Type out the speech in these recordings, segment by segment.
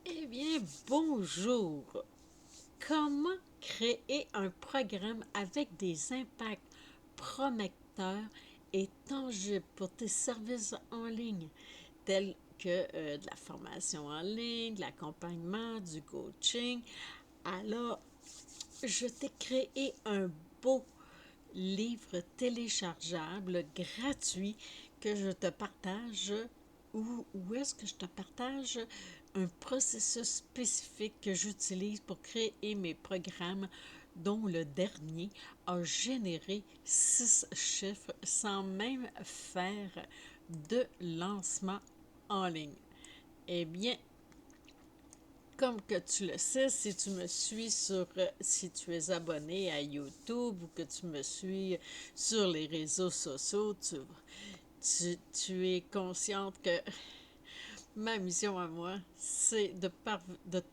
Eh bien, bonjour. Comment créer un programme avec des impacts prometteurs et tangibles pour tes services en ligne, tels que de la formation en ligne, de l'accompagnement, du coaching? Alors, je t'ai créé un beau livre téléchargeable gratuit que je te partage où est-ce que je te partage un processus spécifique que j'utilise pour créer mes programmes dont le dernier a généré 6 chiffres sans même faire de lancement en ligne. Eh bien, comme que tu le sais, si tu me suis si tu es abonné à YouTube ou que tu me suis sur les réseaux sociaux, tu es consciente que ma mission à moi, c'est de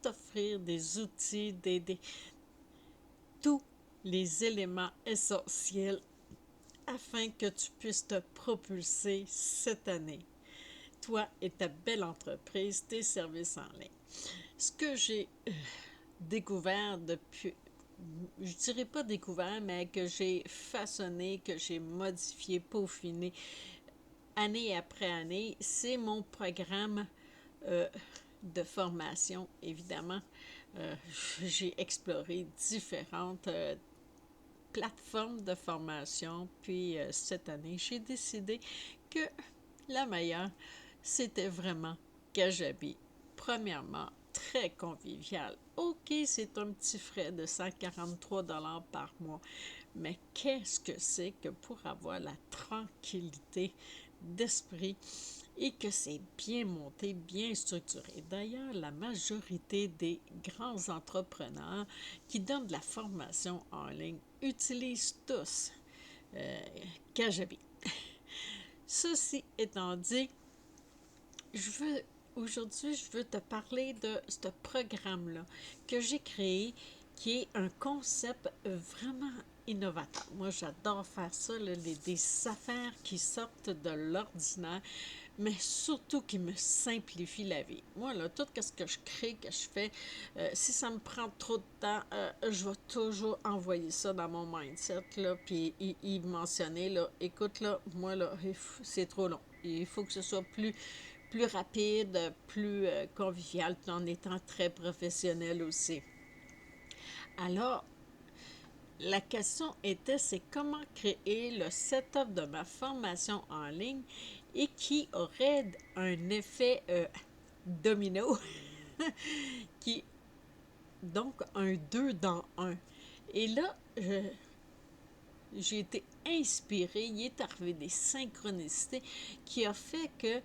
t'offrir des outils, tous les éléments essentiels afin que tu puisses te propulser cette année, toi et ta belle entreprise, tes services en ligne. Ce que j'ai découvert depuis, je dirais pas découvert, mais que j'ai façonné, que j'ai modifié, peaufiné année après année, c'est mon programme euh, de formation, évidemment. Euh, j'ai exploré différentes plateformes de formation, puis cette année, j'ai décidé que la meilleure, c'était vraiment Kajabi. Premièrement, très convivial. OK, c'est un petit frais de 143 $ par mois, mais qu'est-ce que c'est que pour avoir la tranquillité d'esprit et que c'est bien monté, bien structuré. D'ailleurs, la majorité des grands entrepreneurs qui donnent de la formation en ligne utilisent tous euh, Kajabi. Ceci étant dit, aujourd'hui, je veux te parler de ce programme-là que j'ai créé, qui est un concept vraiment innovateur. Moi, j'adore faire ça, là, des affaires qui sortent de l'ordinaire, mais surtout qui me simplifient la vie. Moi, là, tout ce que je crée, que je fais, si ça me prend trop de temps, je vais toujours envoyer ça dans mon mindset, là, puis y mentionner, là, écoute, là, moi, là, c'est trop long. Il faut que ce soit plus rapide, plus convivial, tout en étant très professionnel aussi. Alors, la question était, c'est comment créer le setup de ma formation en ligne et qui aurait un effet domino, qui donc un 2 dans un. Et là, j'ai été inspirée, il est arrivé des synchronicités qui a fait que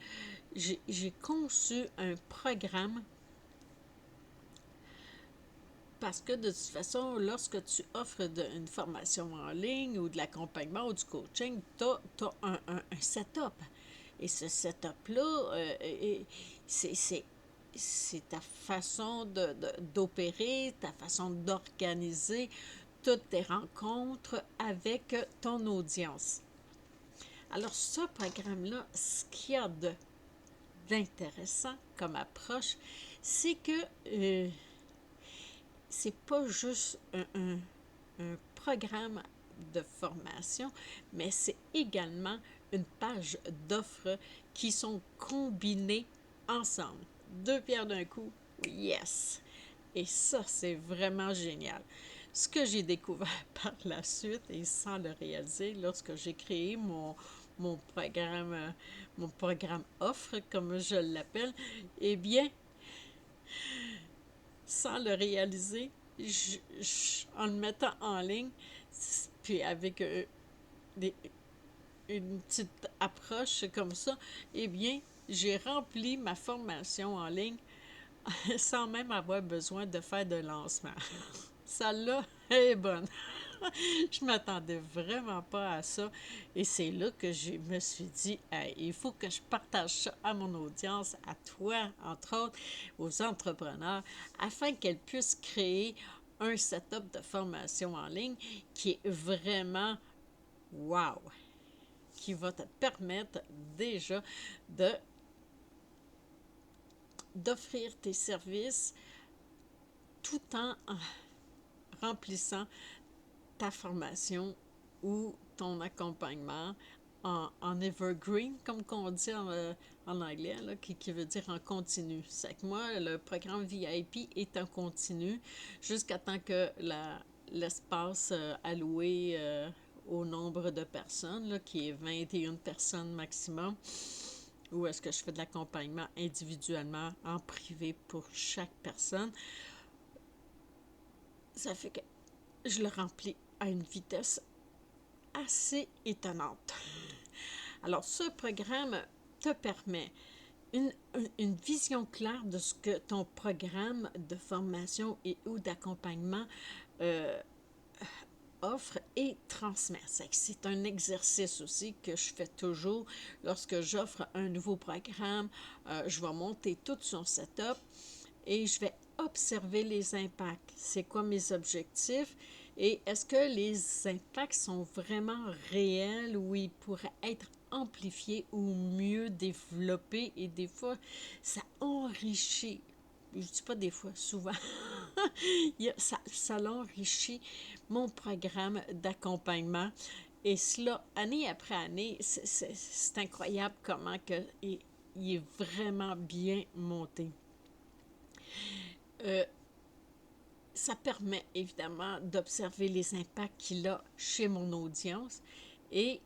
j'ai conçu un programme. Parce que de toute façon, lorsque tu offres une formation en ligne ou de l'accompagnement ou du coaching, tu as un setup. Et ce setup-là, c'est ta façon d'opérer, ta façon d'organiser toutes tes rencontres avec ton audience. Alors, ce programme-là, ce qu'il y a d'intéressant comme approche, c'est que c'est pas juste un programme de formation, mais c'est également une page d'offres qui sont combinées ensemble. Deux pierres d'un coup, yes! Et ça, c'est vraiment génial. Ce que j'ai découvert par la suite, et sans le réaliser, lorsque j'ai créé mon programme, mon programme offre, comme je l'appelle, eh bien, sans le réaliser, en le mettant en ligne, puis avec des, une petite approche comme ça, eh bien, j'ai rempli ma formation en ligne sans même avoir besoin de faire de lancement. Celle-là est bonne. Je m'attendais vraiment pas à ça. Et c'est là que je me suis dit, hey, il faut que je partage ça à mon audience, à toi, entre autres, aux entrepreneurs, afin qu'elles puissent créer un setup de formation en ligne qui est vraiment wow, qui va te permettre déjà de d'offrir tes services tout en remplissant ta formation ou ton accompagnement en evergreen, comme qu'on dit en anglais, là, qui veut dire en continu. C'est que moi, le programme VIP est en continu jusqu'à temps que l'espace alloué au nombre de personnes, là, qui est 21 personnes maximum, ou est-ce que je fais de l'accompagnement individuellement en privé pour chaque personne, ça fait que je le remplis à une vitesse assez étonnante. Alors, ce programme te permet une vision claire de ce que ton programme de formation et ou d'accompagnement euh, offre et transmet. C'est un exercice aussi que je fais toujours lorsque j'offre un nouveau programme. Je vais monter tout son setup et je vais observer les impacts. C'est quoi mes objectifs et est-ce que les impacts sont vraiment réels ou ils pourraient être amplifiés ou mieux développés et des fois, ça enrichit. Je dis pas des fois, souvent. Ça l'enrichit mon programme d'accompagnement. Et cela, année après année, c'est incroyable comment que il est vraiment bien monté. Euh, Ça permet évidemment d'observer les impacts qu'il a chez mon audience. Et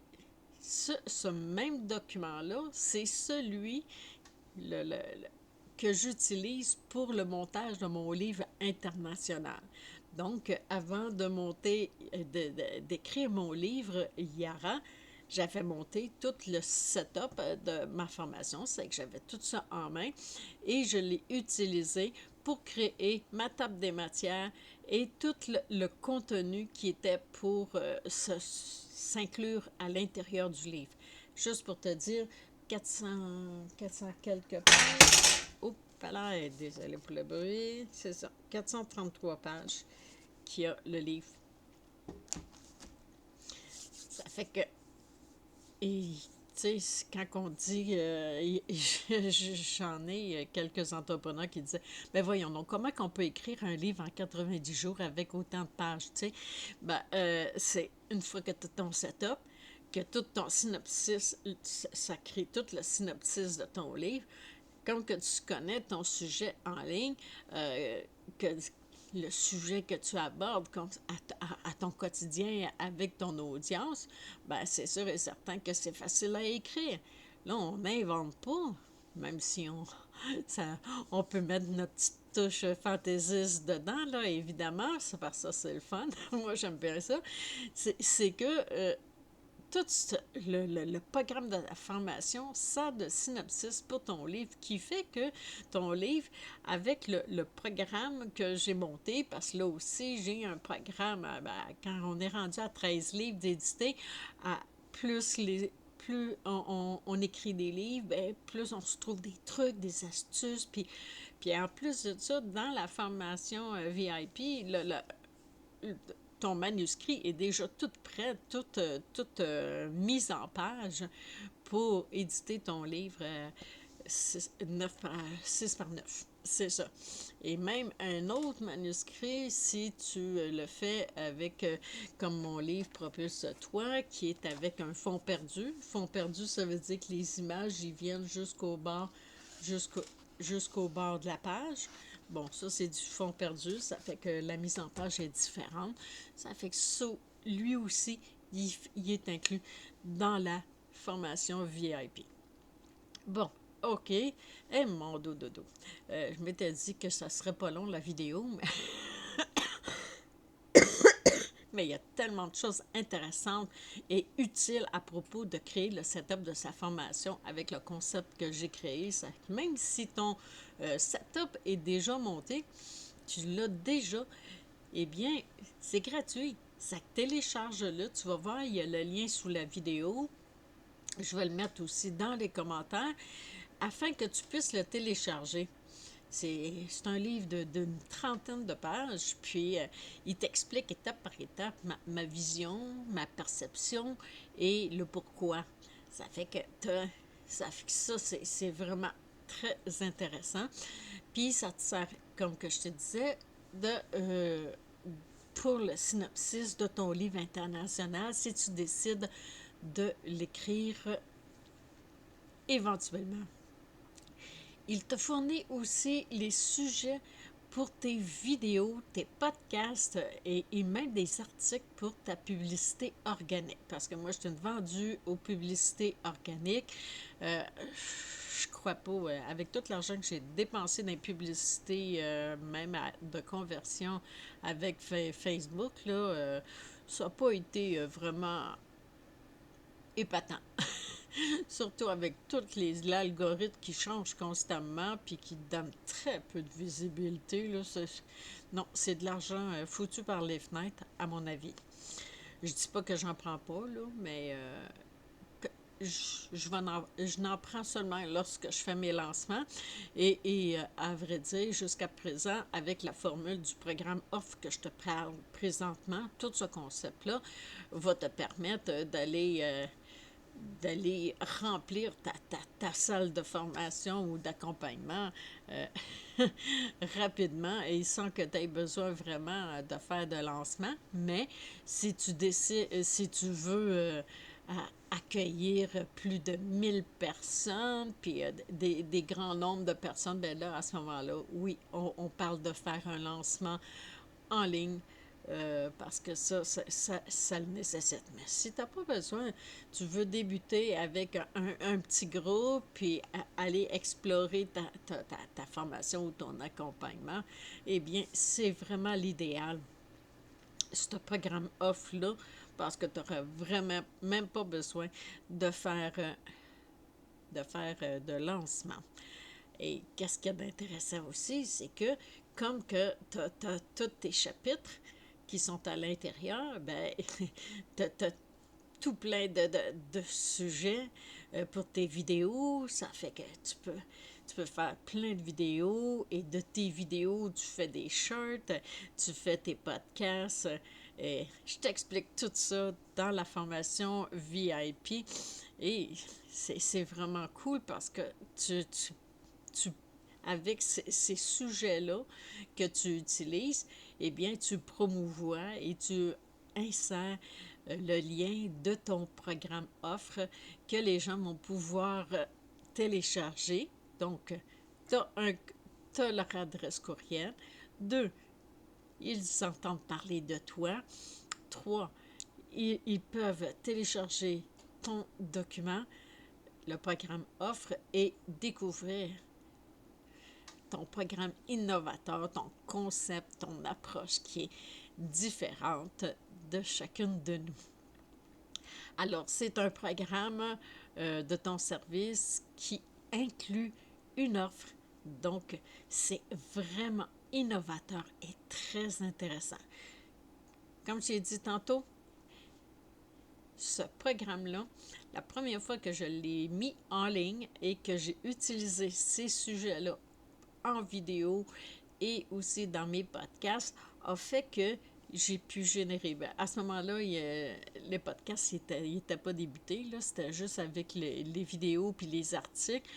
ce même document-là, c'est celui que j'utilise pour le montage de mon livre international. Donc, avant de monter, d'écrire mon livre Yara, j'avais monté tout le setup de ma formation, c'est que j'avais tout ça en main et je l'ai utilisé pour créer ma table des matières et tout le contenu qui était pour s'inclure à l'intérieur du livre. Juste pour te dire, 400 quelques pages. Oups, là, désolé pour le bruit. C'est ça, 433 pages qu'il y a le livre. Ça fait que, et tu sais, quand on dit, j'en ai quelques entrepreneurs qui disaient, ben voyons donc, comment qu'on peut écrire un livre en 90 jours avec autant de pages, tu sais? Ben, c'est une fois que tu as ton setup, que tout ton synopsis, ça crée tout le synopsis de ton livre, comme que tu connais ton sujet en ligne, que le sujet que tu abordes à ton quotidien avec ton audience, ben c'est sûr et certain que c'est facile à écrire. Là, on n'invente pas, même si on peut mettre notre petite touche fantaisiste dedans, là, évidemment, c'est parce que ça, c'est le fun. Moi, j'aime bien ça. C'est que tout le programme de la formation sert de synopsis pour ton livre, qui fait que ton livre, avec le programme que j'ai monté, parce que là aussi, j'ai un programme, quand on est rendu à 13 livres d'éditer, plus on écrit des livres, ben, plus on se trouve des trucs, des astuces, puis en plus de ça, dans la formation VIP, ton manuscrit est déjà tout prêt, toute mise en page pour éditer ton livre 6 par 9. C'est ça. Et même un autre manuscrit, si tu le fais avec, comme mon livre Propulse-toi, qui est avec un fond perdu. Fond perdu, ça veut dire que les images, ils viennent jusqu'au bord, jusqu'au, jusqu'au bord de la page. Bon, ça, c'est du fond perdu. Ça fait que la mise en page est différente. Ça fait que ça, lui aussi, il est inclus dans la formation VIP. Bon, OK. Eh, mon dodo. Je m'étais dit que ça serait pas long, la vidéo, mais il y a tellement de choses intéressantes et utiles à propos de créer le setup de sa formation avec le concept que j'ai créé. Ça, même si ton setup est déjà monté, tu l'as déjà, eh bien, c'est gratuit. Ça télécharge-le. Tu vas voir, il y a le lien sous la vidéo. Je vais le mettre aussi dans les commentaires afin que tu puisses le télécharger. C'est un livre d'une trentaine de pages, puis il t'explique étape par étape ma vision, ma perception et le pourquoi. Ça fait que ça, c'est vraiment très intéressant. Puis ça te sert, comme que je te disais, pour le synopsis de ton livre international, si tu décides de l'écrire éventuellement. Il te fournit aussi les sujets pour tes vidéos, tes podcasts et même des articles pour ta publicité organique. Parce que moi, je suis vendue aux publicités organiques. Je crois pas, avec tout l'argent que j'ai dépensé dans les publicités, de conversion avec Facebook, là, ça n'a pas été vraiment épatant. Surtout avec tous l'algorithme qui change constamment puis qui donne très peu de visibilité. Là, non, c'est de l'argent foutu par les fenêtres, à mon avis. Je dis pas que j'en prends pas, là, mais je n'en prends seulement lorsque je fais mes lancements. Et à vrai dire, jusqu'à présent, avec la formule du programme Offre que je te parle présentement, tout ce concept-là va te permettre d'aller remplir ta salle de formation ou d'accompagnement euh, rapidement et sans que tu aies besoin vraiment de faire de lancement. Mais si tu décides, si tu veux accueillir plus de 1000 personnes, puis des grands nombres de personnes, bien là, à ce moment-là, oui, on parle de faire un lancement en ligne parce que ça le nécessite. Mais si tu n'as pas besoin, tu veux débuter avec un petit groupe, puis aller explorer ta formation ou ton accompagnement, eh bien, c'est vraiment l'idéal, ce programme off-là, parce que tu n'auras vraiment même pas besoin de faire, de lancement. Et qu'est-ce qu'il y a d'intéressant aussi, c'est que comme que tu as tous tes chapitres qui sont à l'intérieur, ben, tu as tout plein de sujets pour tes vidéos. Ça fait que tu peux faire plein de vidéos et de tes vidéos, tu fais des shorts, tu fais tes podcasts. Et je t'explique tout ça dans la formation VIP. Et c'est vraiment cool parce que tu avec ces sujets-là que tu utilises, eh bien, tu promouvois et tu insères le lien de ton programme offre que les gens vont pouvoir télécharger. Donc, tu as leur adresse courriel. 2, ils entendent parler de toi. 3, ils peuvent télécharger ton document, le programme offre, et découvrir ton programme innovateur, ton concept, ton approche qui est différente de chacune de nous. Alors, c'est un programme de ton service qui inclut une offre. Donc, c'est vraiment innovateur et très intéressant. Comme j'ai dit tantôt, ce programme-là, la première fois que je l'ai mis en ligne et que j'ai utilisé ces sujets-là en vidéo et aussi dans mes podcasts, a fait que j'ai pu générer. Ben, à ce moment-là, les podcasts n'étaient pas débutés. Là, c'était juste avec les vidéos puis les articles.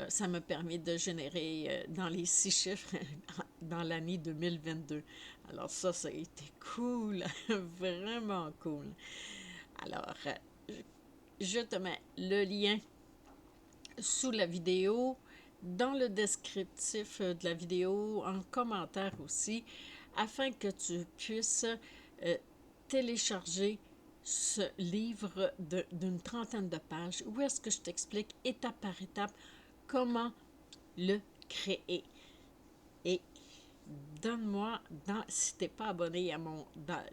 Ça m'a permis de générer dans les 6 chiffres dans l'année 2022. Alors ça a été cool, vraiment cool. Alors, je te mets le lien sous la vidéo, dans le descriptif de la vidéo, en commentaire aussi, afin que tu puisses télécharger ce livre d'une trentaine de pages où est-ce que je t'explique étape par étape comment le créer. Et donne-moi, si tu n'es pas abonné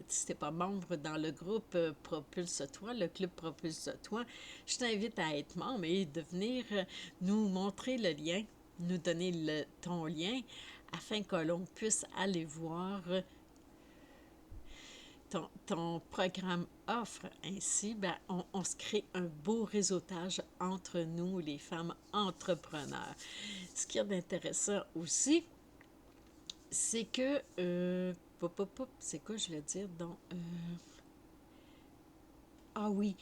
si tu n'es pas membre dans le groupe Propulse-toi, le club Propulse-toi, je t'invite à être membre et de venir nous montrer le lien, nous donner ton lien, afin que l'on puisse aller voir ton programme offre. Ainsi, ben, on se crée un beau réseautage entre nous, les femmes entrepreneurs. Ce qui est intéressant aussi, c'est que, c'est quoi je vais dire? Donc, ah oui,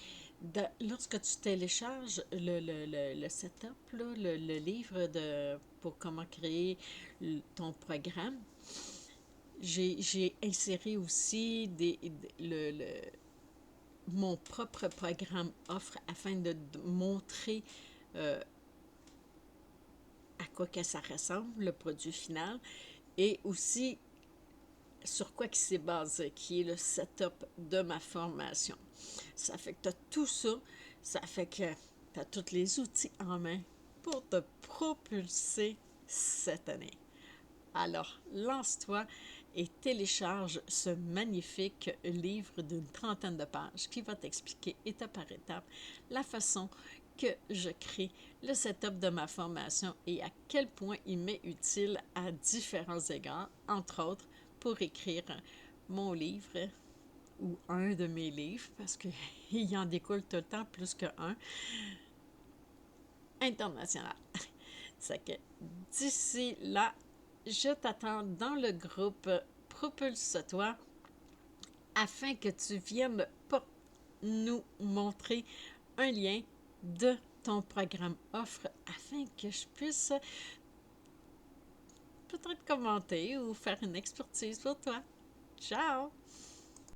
lorsque tu télécharges le setup, là, le livre pour comment créer ton programme, j'ai inséré aussi mon propre programme offre afin de montrer euh, à quoi que ça ressemble, le produit final, et aussi sur quoi qui s'est basé, qui est le setup de ma formation. Ça fait que tu as tout ça, ça fait que tu as tous les outils en main pour te propulser cette année. Alors, lance-toi et télécharge ce magnifique livre d'une trentaine de pages qui va t'expliquer étape par étape la façon que je crée le setup de ma formation et à quel point il m'est utile à différents égards, entre autres pour écrire mon livre ou un de mes livres, parce qu'il y en découle tout le temps plus qu'un, international. C'est que d'ici là, je t'attends dans le groupe Propulse-toi afin que tu viennes nous montrer un lien de ton programme offre afin que je puisse peut-être commenter ou faire une expertise pour toi. Ciao!